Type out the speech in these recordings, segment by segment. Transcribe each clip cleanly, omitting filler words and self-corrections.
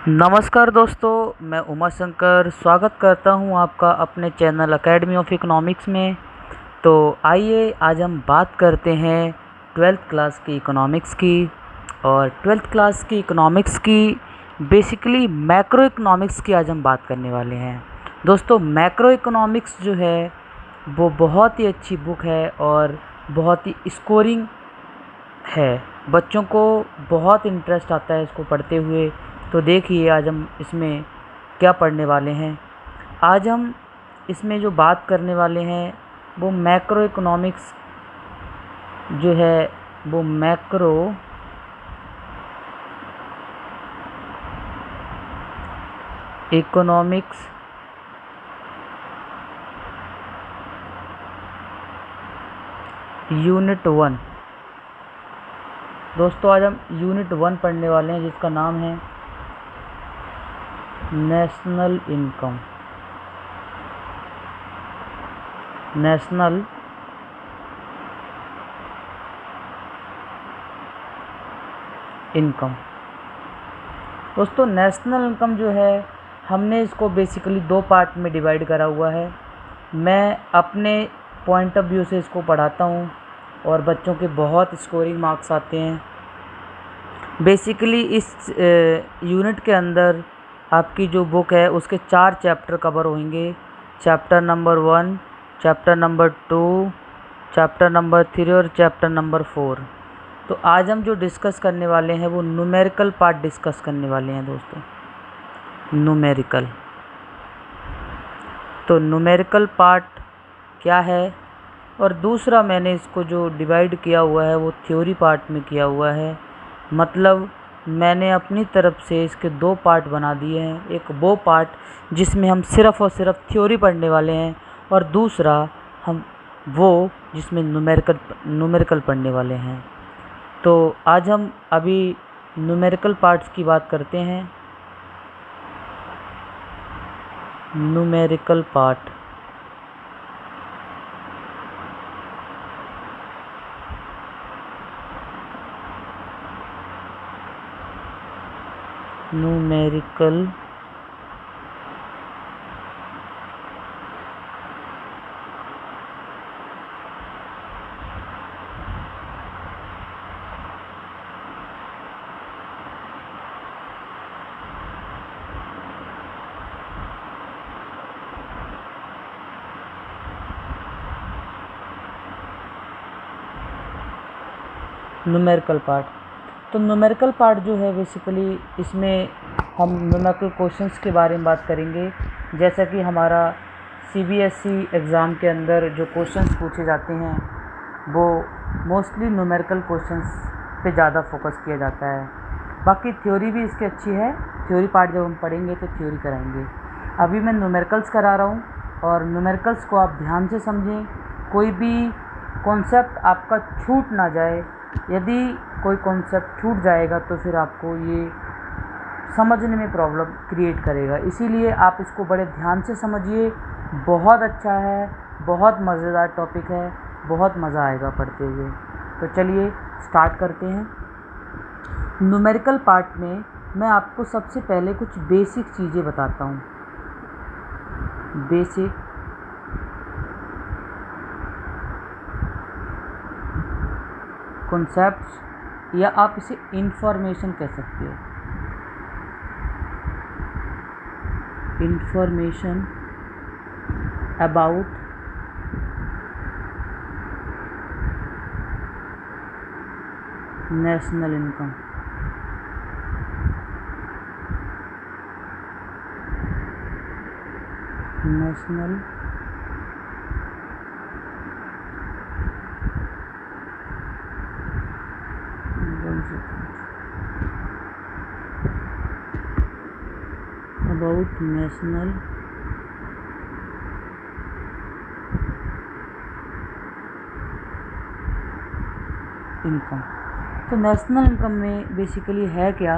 नमस्कार दोस्तों, मैं उमा शंकर स्वागत करता हूं आपका अपने चैनल एकेडमी ऑफ इकोनॉमिक्स में। तो आइए आज हम बात करते हैं ट्वेल्थ क्लास की इकोनॉमिक्स की। और ट्वेल्थ क्लास की इकोनॉमिक्स की बेसिकली मैक्रो इकोनॉमिक्स की आज हम बात करने वाले हैं। दोस्तों, मैक्रो इकोनॉमिक्स जो है वो बहुत ही अच्छी बुक है और बहुत ही स्कोरिंग है। बच्चों को बहुत इंटरेस्ट आता है इसको पढ़ते हुए। तो देखिए आज हम इसमें क्या पढ़ने वाले हैं। आज हम इसमें जो बात करने वाले हैं वो मैक्रो इकोनॉमिक्स जो है वो मैक्रो इकोनॉमिक्स यूनिट 1। दोस्तों, आज हम यूनिट 1 पढ़ने वाले हैं जिसका नाम है नेशनल इनकम। National income. दोस्तों, नेशनल इनकम जो है हमने इसको बेसिकली 2 पार्ट में डिवाइड करा हुआ है। मैं अपने पॉइंट ऑफ व्यू से इसको पढ़ाता हूँ और बच्चों के बहुत स्कोरिंग मार्क्स आते हैं। बेसिकली इस यूनिट के अंदर आपकी जो बुक है उसके 4 चैप्टर कवर होंगे। Chapter number 1, chapter number 2, chapter number 3 और चैप्टर नंबर 4। तो आज हम जो डिस्कस करने वाले हैं वो न्यूमेरिकल पार्ट डिस्कस करने वाले हैं दोस्तों। न्यूमेरिकल। तो न्यूमेरिकल पार्ट क्या है, और दूसरा मैंने इसको जो डिवाइड किया हुआ है वो थ्योरी पार्ट में किया हुआ है। मतलब मैंने अपनी तरफ से इसके 2 पार्ट बना दिए हैं। एक वो पार्ट जिसमें हम सिर्फ़ और सिर्फ थ्योरी पढ़ने वाले हैं, और दूसरा हम वो जिसमें न्यूमेरिकल पढ़ने वाले हैं। तो आज हम अभी न्यूमेरिकल पार्ट्स की बात करते हैं। Numerical part. Numerical numerical part. तो न्यूमेरिकल पार्ट जो है बेसिकली इसमें हम न्यूमेरिकल क्वेश्चंस के बारे में बात करेंगे। जैसा कि हमारा सीबीएसई एग्ज़ाम के अंदर जो क्वेश्चंस पूछे जाते हैं वो मोस्टली न्यूमेरिकल क्वेश्चंस पे ज़्यादा फोकस किया जाता है। बाकी थ्योरी भी इसकी अच्छी है। थ्योरी पार्ट जब हम पढ़ेंगे तो थ्योरी कराएंगे। अभी मैं न्यूमेरिकल्स करा रहा हूँ, और न्यूमेरिकल्स को आप ध्यान से समझें। कोई भी कॉन्सेप्ट आपका छूट ना जाए। यदि कोई कॉन्सेप्ट छूट जाएगा तो फिर आपको ये समझने में प्रॉब्लम क्रिएट करेगा। इसीलिए आप इसको बड़े ध्यान से समझिए। बहुत अच्छा है, बहुत मज़ेदार टॉपिक है, बहुत मज़ा आएगा पढ़ते हुए। तो चलिए स्टार्ट करते हैं। न्यूमेरिकल पार्ट में मैं आपको सबसे पहले कुछ बेसिक चीज़ें बताता हूँ। बेसिक कॉन्सेप्ट्स, या आप इसे इंफॉर्मेशन कह सकते हो। Information about national income. National about national income. तो नेशनल इनकम में बेसिकली है क्या,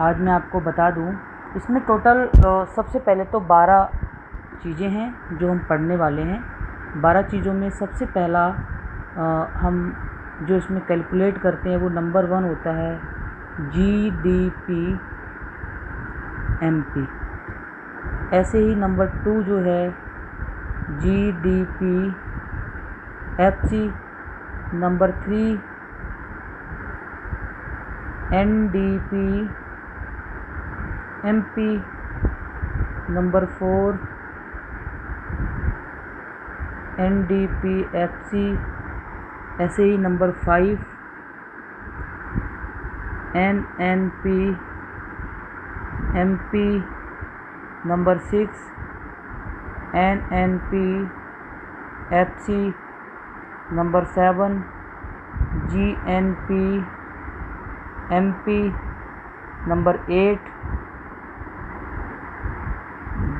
आज मैं आपको बता दूं। इसमें टोटल सबसे पहले तो 12 चीज़ें हैं जो हम पढ़ने वाले हैं। 12 चीज़ों में सबसे पहला हम जो इसमें कैलकुलेट करते हैं वो नंबर 1 होता है जीडीपी MP। ऐसे ही नंबर 2 जो है GDP FC, number 3 NDP MP, number 4 NDP FC। ऐसे ही number 5 NNP MP, number 6 NNP FC, number 7 GNP MP, number 8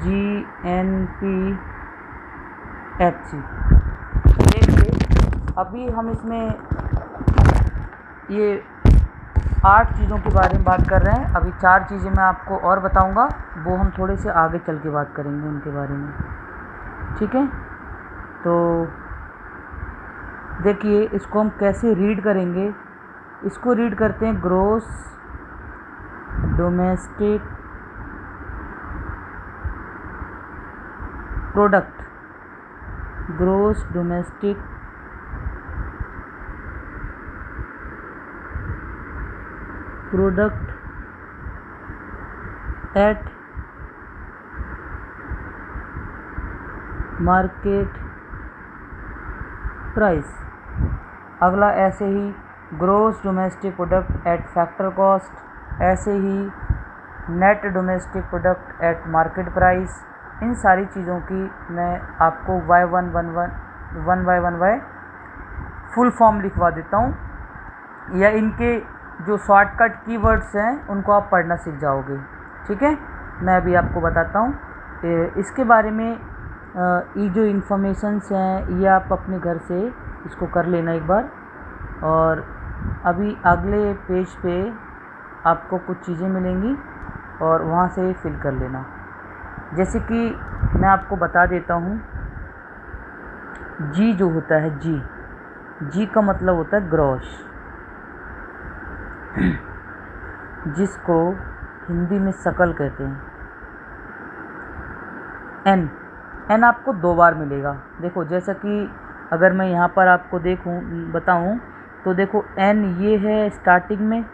GNP FC। देखिए अभी हम इसमें ये 8 चीज़ों के बारे में बात कर रहे हैं। अभी 4 चीज़ें मैं आपको और बताऊंगा, वो हम थोड़े से आगे चल के बात करेंगे उनके बारे में, ठीक है। तो देखिए इसको हम कैसे रीड करेंगे। इसको रीड करते हैं gross domestic product, gross domestic product at market price. अगला ऐसे ही gross domestic product at factor cost, ऐसे ही net domestic product at market price. इन सारी चीज़ों की मैं आपको वन बाय फुल फॉर्म लिखवा देता हूँ, या इनके जो शॉर्टकट कीवर्ड्स हैं उनको आप पढ़ना सीख जाओगे, ठीक है। मैं अभी आपको बताता हूँ इसके बारे में। ये जो इन्फॉर्मेशंस हैं ये आप अपने घर से इसको कर लेना एक बार, और अभी अगले पेज पे आपको कुछ चीज़ें मिलेंगी और वहाँ से फिल कर लेना। जैसे कि मैं आपको बता देता हूँ, जी जो होता है जी का मतलब होता है ग्रॉस, जिसको हिंदी में शकल कहते हैं। एन आपको 2 बार मिलेगा। देखो जैसा कि अगर मैं यहाँ पर आपको बताऊँ तो देखो एन ये है स्टार्टिंग में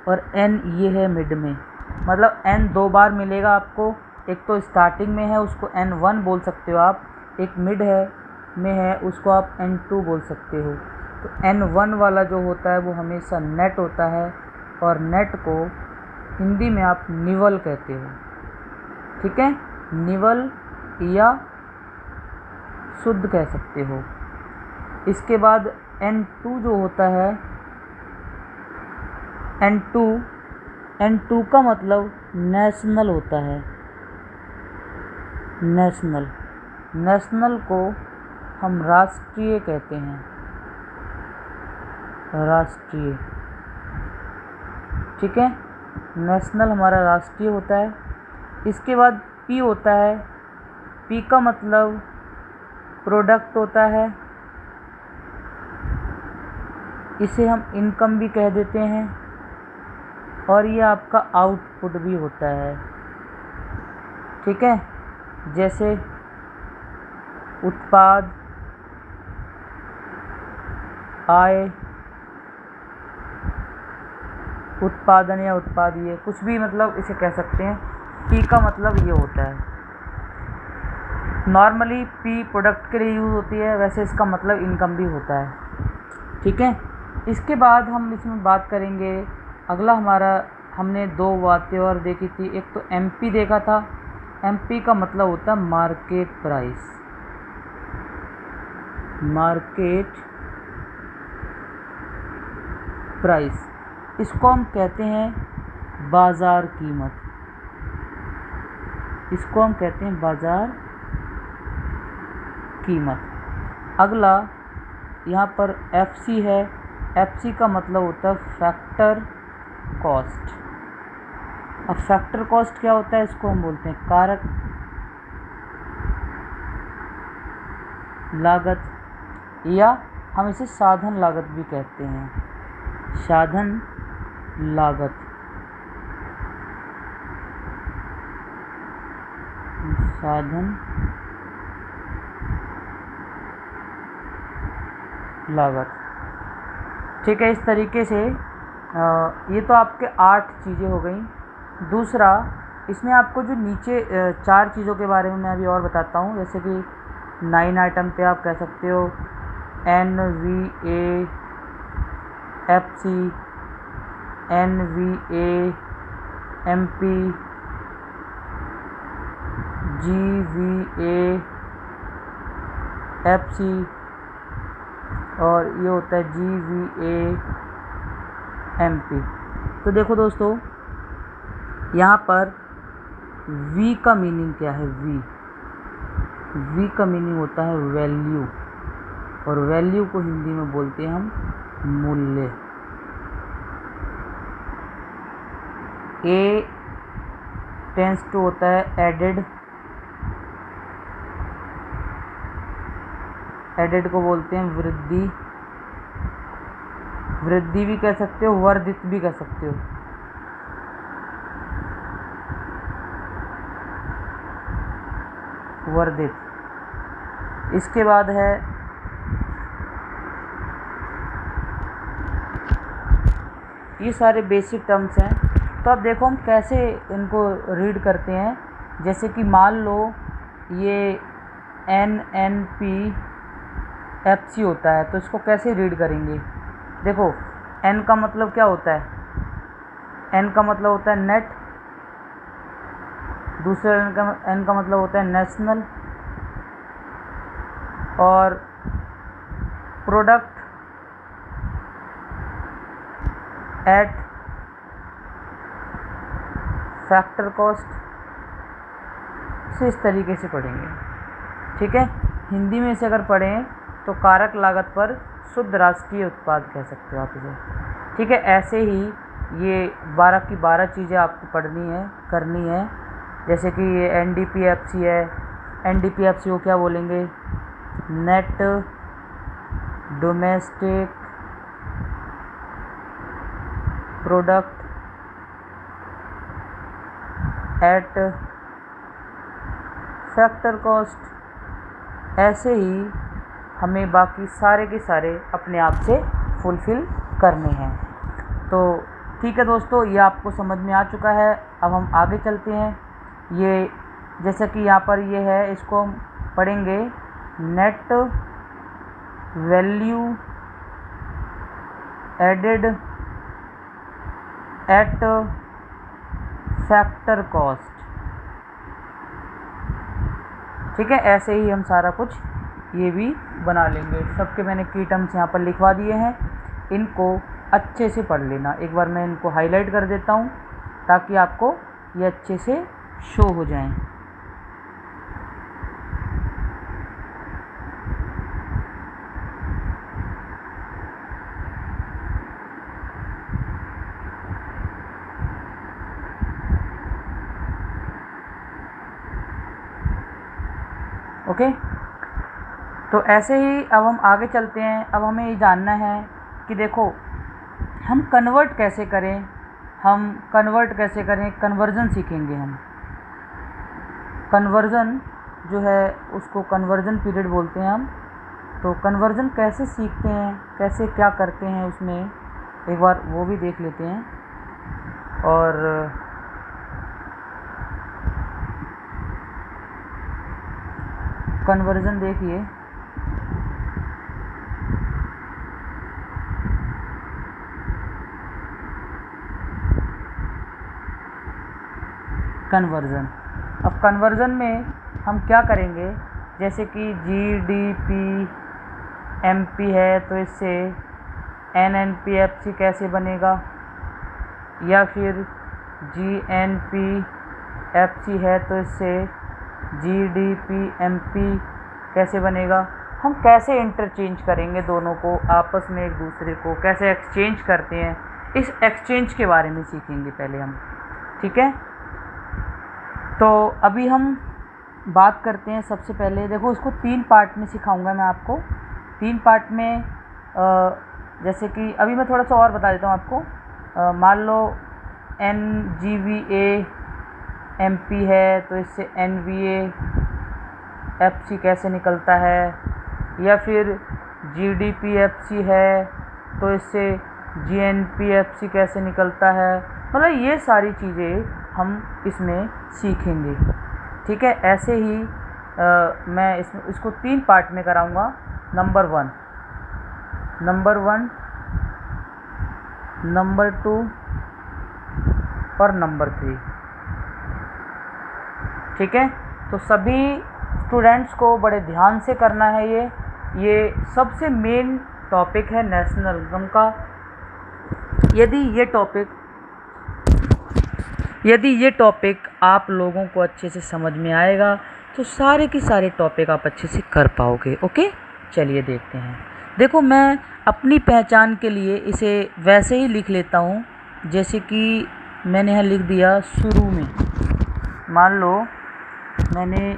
और एन ये है मिड में, मतलब एन 2 बार मिलेगा आपको। एक तो स्टार्टिंग में है उसको N1 बोल सकते हो आप, एक मिड में है उसको आप N2 बोल सकते हो। तो N1 वाला जो होता है वो हमेशा नेट होता है, और नेट को हिंदी में आप निवल कहते हो, ठीक है। निवल या शुद्ध कह सकते हो। इसके बाद N2 जो होता है, N2 का मतलब नेशनल होता है। नेशनल को हम राष्ट्रीय कहते हैं, राष्ट्रीय, ठीक है। नेशनल हमारा राष्ट्रीय होता है। इसके बाद P होता है। P का मतलब प्रोडक्ट होता है, इसे हम इनकम भी कह देते हैं, और ये आपका आउटपुट भी होता है, ठीक है। जैसे उत्पाद, आय, उत्पादन या उत्पादीय, कुछ भी मतलब इसे कह सकते हैं। P का मतलब ये होता है। नॉर्मली P प्रोडक्ट के लिए यूज़ होती है, वैसे इसका मतलब इनकम भी होता है, ठीक है। इसके बाद हम इसमें बात करेंगे अगला हमारा, हमने 2 बातें और देखी थी। एक तो MP देखा था। MP का मतलब होता है मार्केट प्राइस, मार्केट प्राइस। इसको हम कहते हैं बाज़ार कीमत, इसको हम कहते हैं बाज़ार कीमत। अगला यहाँ पर FC है। FC का मतलब होता है फैक्टर कॉस्ट। अब फैक्टर कॉस्ट क्या होता है, इसको हम बोलते हैं कारक लागत, या हम इसे साधन लागत भी कहते हैं, साधन लागत। साधन लागत। ठीक है, इस तरीके से ये तो आपके 8 चीज़ें हो गई। दूसरा, इसमें आपको जो नीचे 4 चीज़ों के बारे में मैं अभी और बताता हूँ। जैसे कि 9 आइटम पे आप कह सकते हो NVA FC, NVA MP, GVA FC और ये होता है GVA MP। तो देखो दोस्तों, यहाँ पर V का मीनिंग क्या है? V का मीनिंग होता है वैल्यू, और वैल्यू को हिंदी में बोलते हैं हम मूल्य। A टेंस टू होता है एडेड, एडेड को बोलते हैं वृद्धि, वृद्धि भी कह सकते हो, वर्धित भी कह सकते हो। वर्धित। इसके बाद है ये सारे बेसिक टर्म्स हैं। तो अब देखो हम कैसे इनको रीड करते हैं। जैसे कि मान लो ये NNPFC होता है, तो इसको कैसे रीड करेंगे? देखो, N का मतलब क्या होता है? N का मतलब होता है नेट, दूसरे N का मतलब होता है नेशनल, और प्रोडक्ट एट फैक्टर कॉस्ट से इस तरीके से पढ़ेंगे। ठीक है, हिंदी में से अगर पढ़ें तो कारक लागत पर शुद्ध राष्ट्रीय उत्पाद कह सकते हो आप इसे। ठीक है, ऐसे ही ये 12 की 12 चीज़ें आपको पढ़नी है, करनी है। जैसे कि ये NDPFC है, NDPFC को क्या बोलेंगे? Net domestic product at factor cost. ऐसे ही हमें बाकी सारे के सारे अपने आप से फुलफ़िल करने हैं। तो ठीक है दोस्तों, ये आपको समझ में आ चुका है। अब हम आगे चलते हैं। ये जैसा कि यहाँ पर ये है, इसको हम पढ़ेंगे net value added at factor cost. ठीक है, ऐसे ही हम सारा कुछ ये भी बना लेंगे। सबके मैंने की टर्म्स यहाँ पर लिखवा दिए हैं, इनको अच्छे से पढ़ लेना। एक बार मैं इनको हाईलाइट कर देता हूँ ताकि आपको ये अच्छे से शो हो जाएं। ओके, तो ऐसे ही अब हम आगे चलते हैं। अब हमें ये जानना है कि देखो हम कन्वर्ट कैसे करें, कन्वर्जन सीखेंगे हम। कन्वर्जन जो है उसको कन्वर्जन पीरियड बोलते हैं हम। तो कन्वर्जन कैसे सीखते हैं, कैसे क्या करते हैं, उसमें एक बार वो भी देख लेते हैं। और कन्वर्जन देखिए, कन्वर्जन। अब कन्वर्जन में हम क्या करेंगे? जैसे कि GDP MP है तो इससे NNPFC कैसे बनेगा, या फिर GNPFC है तो इससे GDP-MP कैसे बनेगा। हम कैसे इंटरचेंज करेंगे दोनों को, आपस में एक दूसरे को कैसे एक्सचेंज करते हैं, इस एक्सचेंज के बारे में सीखेंगे पहले हम। ठीक है, तो अभी हम बात करते हैं। सबसे पहले देखो, इसको 3 पार्ट में सिखाऊंगा मैं आपको। 3 पार्ट में जैसे कि अभी मैं थोड़ा सा और बता देता हूँ आपको। मान लो NGVA MP है तो इससे NVA FC कैसे निकलता है, या फिर GDP FC है तो इससे GNP FC कैसे निकलता है। मतलब ये सारी चीज़ें हम इसमें सीखेंगे, ठीक है। ऐसे ही मैं इसको 3 पार्ट में कराऊंगा। नंबर 1, नंबर 2 और नंबर 3, ठीक है। तो सभी स्टूडेंट्स को बड़े ध्यान से करना है। ये सबसे मेन टॉपिक है नेशनलिज्म का। यदि ये टॉपिक आप लोगों को अच्छे से समझ में आएगा तो सारे के सारे टॉपिक आप अच्छे से कर पाओगे। ओके, चलिए देखते हैं। देखो, मैं अपनी पहचान के लिए इसे वैसे ही लिख लेता हूँ जैसे कि मैंने यहाँ लिख दिया शुरू में। मान लो मैंने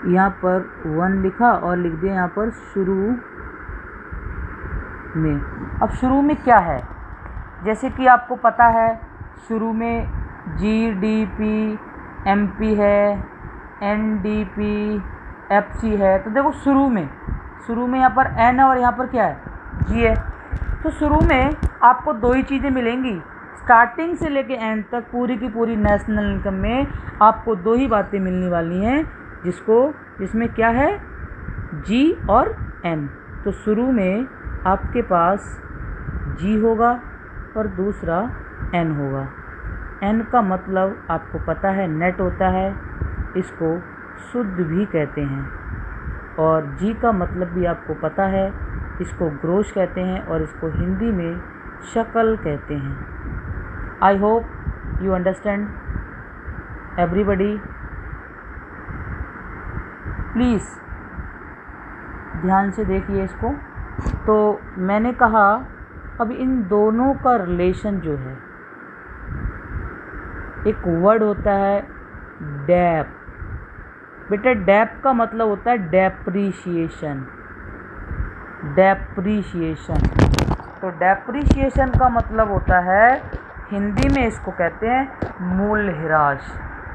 यहाँ पर 1 लिखा और लिख दिया यहाँ पर शुरू में। अब शुरू में क्या है, जैसे कि आपको पता है शुरू में GDP MP है, NDP FC है। तो देखो शुरू में यहाँ पर N है और यहाँ पर क्या है, G है। तो शुरू में आपको 2 ही चीज़ें मिलेंगी। स्टार्टिंग से लेके एंड तक पूरी की पूरी नेशनल इनकम में आपको 2 ही बातें मिलने वाली हैं, जिसमें क्या है, G और N। तो शुरू में आपके पास G होगा और दूसरा N होगा। N का मतलब आपको पता है नेट होता है, इसको शुद्ध भी कहते हैं। और G का मतलब भी आपको पता है, इसको ग्रोस कहते हैं और इसको हिंदी में शकल कहते हैं। I hope you understand everybody. Please ध्यान से देखिए इसको। तो मैंने कहा अब इन दोनों का रिलेशन जो है, एक वर्ड होता है डेप। बेटा डेप का मतलब होता है डेप्रीशिएशन। तो डेप्रीशिएशन का मतलब होता है, हिंदी में इसको कहते हैं मूल्यह्रास।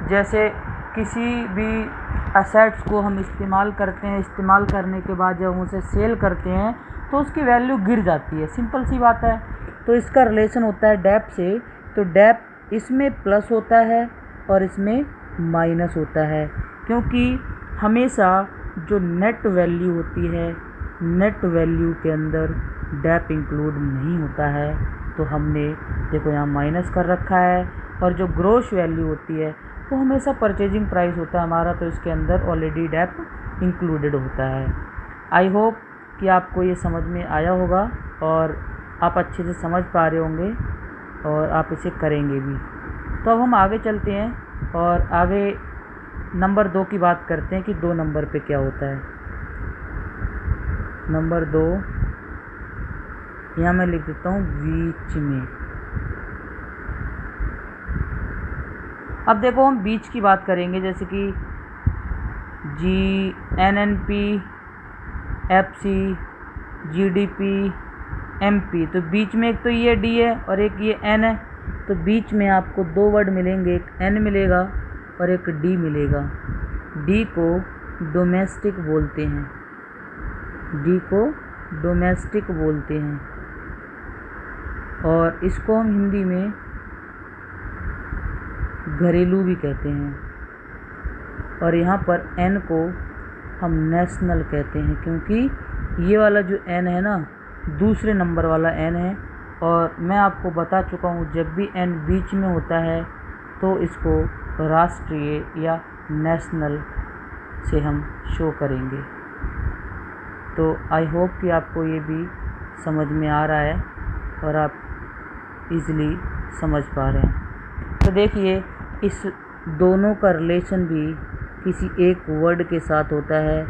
जैसे किसी भी एसेट्स को हम इस्तेमाल करते हैं, इस्तेमाल करने के बाद जब हम उसे सेल करते हैं तो उसकी वैल्यू गिर जाती है, सिंपल सी बात है। तो इसका रिलेशन होता है डेप से। तो डेप इसमें प्लस होता है और इसमें माइनस होता है, क्योंकि हमेशा जो नेट वैल्यू होती है, नेट वैल्यू के अंदर डेप इंक्लूड नहीं होता है। तो हमने देखो यहाँ माइनस कर रखा है। और जो ग्रॉस वैल्यू होती है वो हमेशा परचेजिंग प्राइस होता है हमारा, तो इसके अंदर ऑलरेडी डेप इंक्लूडेड होता है। आई होप कि आपको ये समझ में आया होगा और आप अच्छे से समझ पा रहे होंगे और आप इसे करेंगे भी। तो अब हम आगे चलते हैं और आगे नंबर 2 की बात करते हैं कि 2 नंबर पे क्या होता है। नंबर 2 यहाँ मैं लिख देता हूँ बीच में। अब देखो हम बीच की बात करेंगे, जैसे कि GNNP FC GDP MP। तो बीच में एक तो ये D है और एक ये N है। तो बीच में आपको 2 वर्ड मिलेंगे, एक N मिलेगा और एक D मिलेगा। D को डोमेस्टिक बोलते हैं, D को डोमेस्टिक बोलते हैं और इसको हम हिंदी में घरेलू भी कहते हैं। और यहाँ पर N को हम नेशनल कहते हैं, क्योंकि ये वाला जो N है ना, दूसरे नंबर वाला N है। और मैं आपको बता चुका हूँ जब भी N बीच में होता है तो इसको राष्ट्रीय या नेशनल से हम शो करेंगे। तो आई होप कि आपको ये भी समझ में आ रहा है और आप इजीली समझ पा रहे हैं। तो देखिए इस दोनों का रिलेशन भी किसी एक वर्ड के साथ होता है।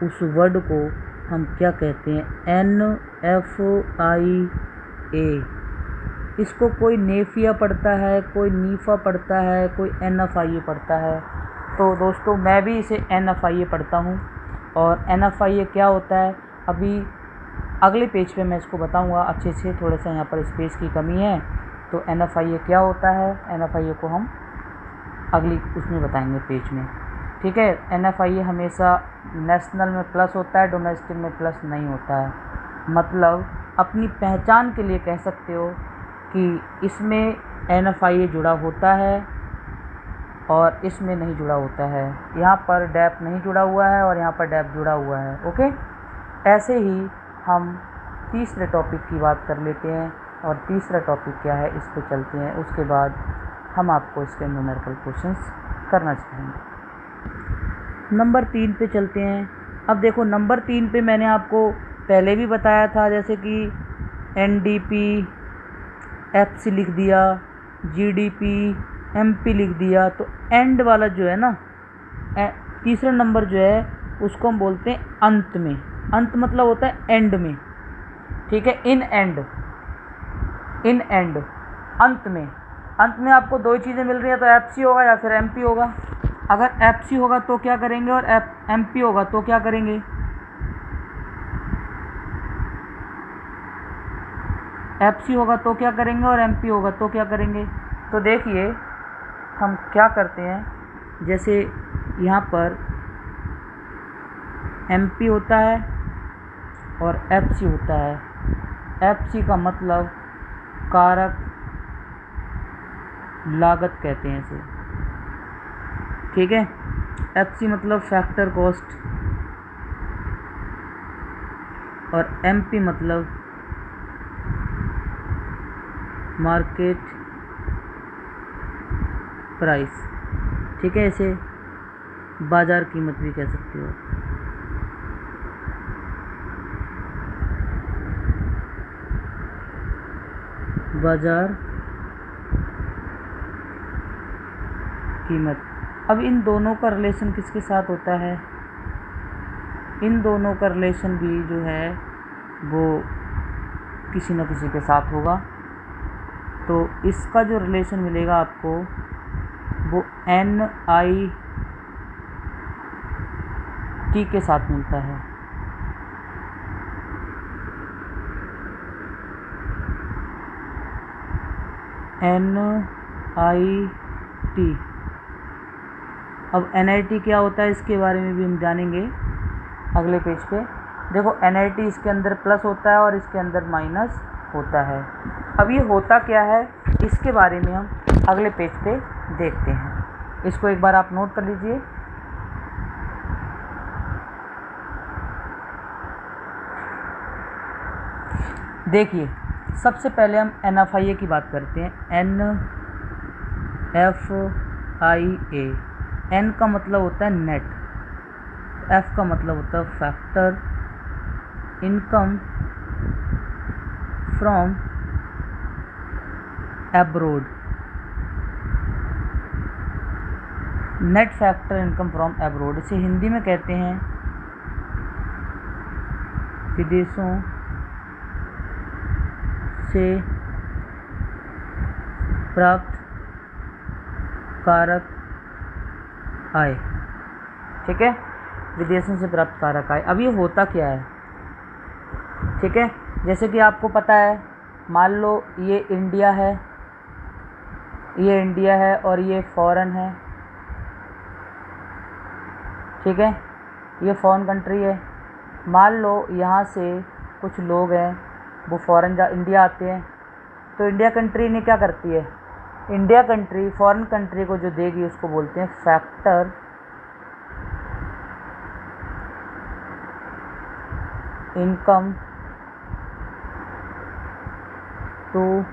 उस वर्ड को हम क्या कहते हैं, NFIA। इसको कोई नेफिया पढ़ता है, कोई नीफा पढ़ता है, कोई NFIA पढ़ता है। तो दोस्तों मैं भी इसे NFIA पढ़ता हूँ। और NFIA क्या होता है, अभी अगले पेज पे मैं इसको बताऊंगा अच्छे से, थोड़ा सा यहाँ पर स्पेस की कमी है। तो NFIA क्या होता है, NFIA को हम अगली उसमें बताएंगे पेज में, ठीक है। NFIA हमेशा नेशनल में प्लस होता है, डोमेस्टिक में प्लस नहीं होता है। मतलब अपनी पहचान के लिए कह सकते हो कि इसमें NFIA जुड़ा होता है और इसमें नहीं जुड़ा होता है। यहाँ पर डैप नहीं जुड़ा हुआ है और यहाँ पर डैप जुड़ा हुआ है, ओके। ऐसे ही हम तीसरे टॉपिक की बात कर लेते हैं, और तीसरा टॉपिक क्या है इस पे चलते हैं, उसके बाद हम आपको इसके न्यूमेरिकल क्वेश्चंस करना चाहेंगे। नंबर 3 पे चलते हैं। अब देखो नंबर 3 पे मैंने आपको पहले भी बताया था, जैसे कि NDP FC लिख दिया, GDP MP लिख दिया। तो एंड वाला जो है ना, तीसरा नंबर जो है उसको हम बोलते हैं अंत में। अंत मतलब होता है एंड में, ठीक है। इन एंड, इन एंड, अंत में। अंत में आपको दो ही चीज़ें मिल रही है, तो FC होगा या फिर MP होगा। अगर FC होगा तो क्या करेंगे और MP होगा तो क्या करेंगे। FC होगा तो क्या करेंगे और MP होगा तो क्या करेंगे। तो देखिए हम क्या करते हैं, जैसे यहाँ पर MP होता है और FC होता है। FC का मतलब कारक लागत कहते हैं इसे, ठीक है। FC मतलब फैक्टर कॉस्ट और MP मतलब मार्केट प्राइस, ठीक है। इसे बाजार कीमत भी कह सकते हो। बाजार कीमत। अब इन दोनों का रिलेशन किसके साथ होता है, इन दोनों का रिलेशन भी जो है वो किसी न किसी के साथ होगा। तो इसका जो रिलेशन मिलेगा आपको वो NIT के साथ मिलता है। NIT। अब NIT क्या होता है इसके बारे में भी हम जानेंगे अगले पेज पे। देखो NIT इसके अंदर प्लस होता है और इसके अंदर माइनस होता है। अब ये होता क्या है इसके बारे में हम अगले पेज पे देखते हैं। इसको एक बार आप नोट कर लीजिए। देखिए सबसे पहले हम NFIA की बात करते हैं। NFIA, N का मतलब होता है नेट, F का मतलब होता है factor income from abroad. Net factor income from abroad, इसे हिंदी में कहते हैं विदेशों से प्राप्त कारक आय, ठीक है। विदेशों से प्राप्त कारक आय। अब ये होता क्या है, ठीक है। जैसे कि आपको पता है, मान लो ये इंडिया है, ये इंडिया है और ये फॉरेन है, ठीक है। ये फॉरेन कंट्री है। मान लो यहाँ से कुछ लोग हैं वो फॉरेन इंडिया आते हैं, तो इंडिया कंट्री ने क्या करती है, इंडिया कंट्री फॉरेन कंट्री को जो देगी उसको बोलते हैं फैक्टर इनकम टू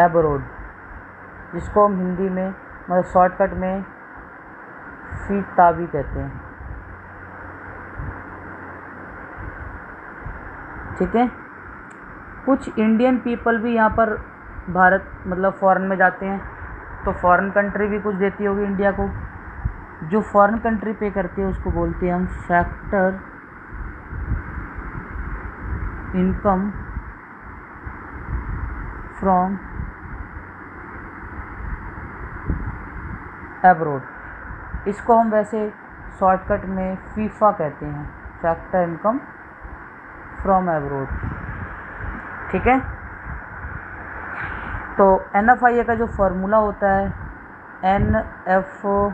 अब्रोड, जिसको हम हिंदी में मतलब शॉर्टकट में फीता भी कहते हैं, ठीक है। कुछ इंडियन पीपल भी यहाँ पर भारत मतलब फॉरेन में जाते हैं, तो फॉरेन कंट्री भी कुछ देती होगी इंडिया को। जो फॉरेन कंट्री पे करती है उसको बोलते हैं हम फैक्टर इनकम फ्रॉम अब्रोड। इसको हम वैसे शॉर्टकट में फीफा कहते हैं, फैक्टर इनकम फ्रॉम एब्रोड। ठीक है, तो NFIA का जो फार्मूला होता है NFIA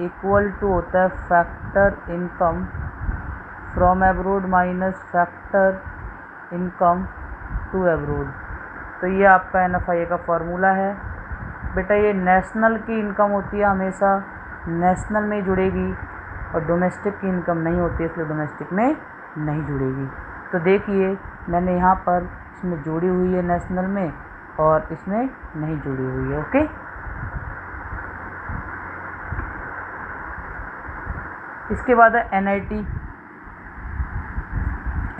इक्वल टू होता है factor income from abroad minus factor income to abroad. तो ये आपका NFIA का फार्मूला है। बेटा ये नेशनल की इनकम होती है, हमेशा नेशनल में जुड़ेगी, और डोमेस्टिक की इनकम नहीं होती है, इसलिए डोमेस्टिक में नहीं जुड़ेगी। तो देखिए मैंने यहाँ पर इसमें जोड़ी हुई है नेशनल में, और इसमें नहीं जुड़ी हुई है। ओके, इसके बाद है NIT।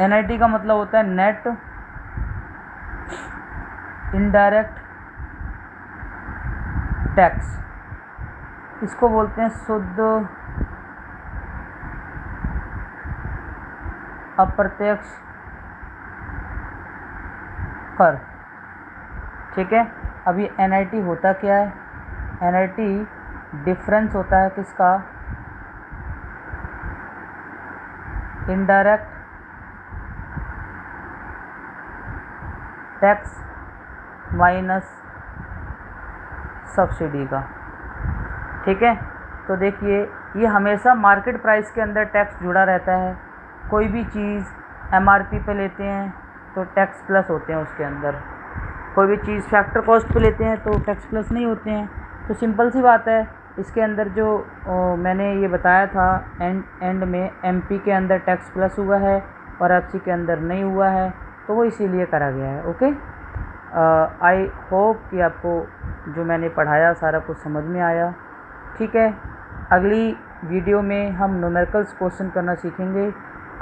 NIT का मतलब होता है नेट इनडायरेक्ट टैक्स। इसको बोलते हैं शुद्ध अप्रत्यक्ष कर। ठीक है, अब ये NIT होता क्या है? NIT डिफरेंस होता है किसका? इनडायरेक्ट टैक्स माइनस सब्सिडी का। ठीक है, तो देखिए ये हमेशा मार्केट प्राइस के अंदर टैक्स जुड़ा रहता है। कोई भी चीज़ MRP पे लेते हैं तो टैक्स प्लस होते हैं उसके अंदर, कोई भी चीज़ फैक्टर कॉस्ट पे लेते हैं तो टैक्स प्लस नहीं होते हैं। तो सिंपल सी बात है, इसके अंदर जो मैंने ये बताया था एंड में MP के अंदर टैक्स प्लस हुआ है और FC के अंदर नहीं हुआ है, तो वो इसीलिए करा गया है। ओके, आई होप कि आपको जो मैंने पढ़ाया सारा कुछ समझ में आया। ठीक है, अगली वीडियो में हम न्यूमेरिकल्स क्वेश्चन करना सीखेंगे।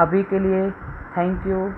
अभी के लिए थैंक यू।